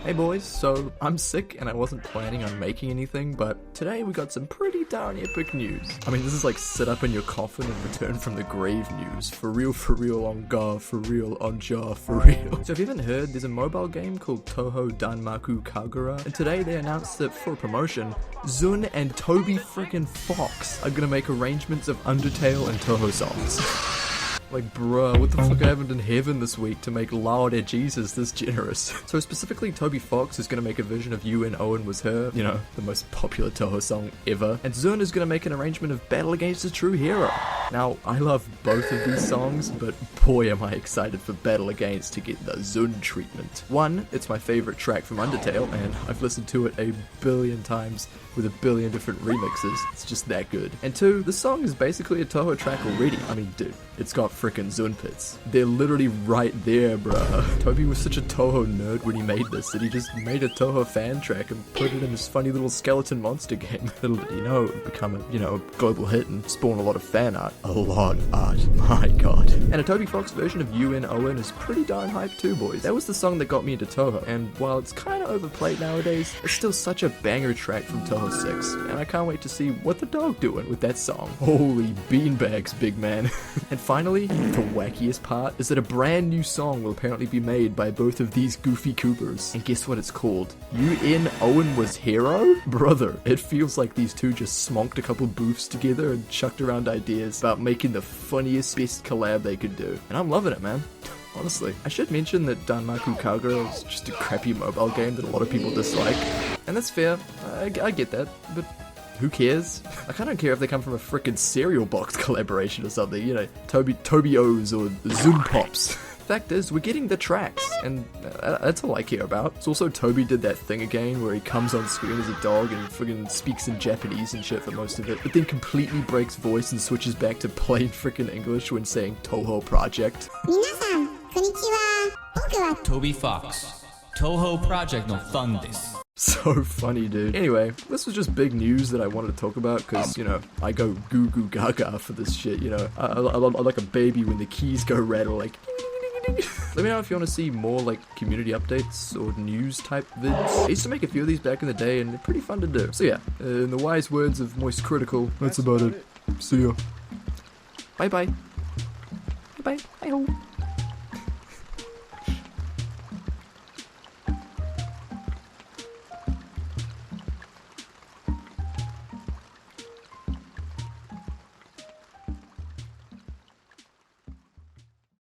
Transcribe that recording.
Hey boys, so I'm sick and I wasn't planning on making anything, but today we got some pretty darn epic news. I mean, this is like sit up in your coffin and return from the grave news. For real, on ga, for real, on ja, for real. So if you haven't heard, there's a mobile game called Touhou Danmaku Kagura, and today they announced that for a promotion, ZUN and TOBY frickin' Fox are gonna make arrangements of Undertale and Touhou songs. Like, bruh, what the fuck happened in heaven this week to make Lyodd Jesus this generous? So specifically, Toby Fox is gonna make a version of You and Owen Was Her, you know, the most popular Touhou song ever, and ZUN is gonna make an arrangement of Battle Against a True Hero. Now, I love both of these songs, but boy am I excited for Battle Against to get the ZUN treatment. One, it's my favorite track from Undertale, and I've listened to it a billion times with a billion different remixes. It's just that good. And two, the song is basically a Touhou track already. I mean, dude, it's got frickin' ZUN pits. They're literally right there, bruh. Toby was such a Touhou nerd when he made this that he just made a Touhou fan track and put it in his funny little skeleton monster game. Little did he know it would become a, you know, a global hit and spawn a lot of fan art. A lot of art, my god. And a Toby Fox version of You and Owen is pretty darn hype too, boys. That was the song that got me into Touhou, and while it's kinda overplayed nowadays, it's still such a banger track from Touhou 6, and I can't wait to see what the dog doing with that song. Holy beanbags, big man. And finally, the wackiest part is that a brand new song will apparently be made by both of these goofy coopers. And guess what it's called? You and Owen Was Hero? Brother, it feels like these two just smonked a couple boofs together and chucked around ideas about making the funniest, best collab they could do. And I'm loving it, man. Honestly. I should mention that Danmaku Kagura is just a crappy mobile game that a lot of people dislike. And that's fair, I get that, but who cares? I kinda don't care if they come from a frickin' cereal box collaboration or something, you know, Toby O's or ZUN Pops. Fact is, we're getting the tracks, and that's all I care about. So also, Toby did that thing again where he comes on screen as a dog and friggin' speaks in Japanese and shit for most of it, but then completely breaks voice and switches back to plain frickin' English when saying Touhou Project. Minasan, konnichiwa. Boku wa Toby Fox, Touhou Project no fan desu. So funny, dude. Anyway, this was just big news that I wanted to talk about because, you know, I go goo goo gaga for this shit, you know. I'm like a baby when the keys go rattle, like... Let me know if you want to see more, like, community updates or news type vids. I used to make a few of these back in the day and they're pretty fun to do. So yeah, in the wise words of Moist Critical, that's about it. See ya. Bye bye. Bye bye. Bye ho.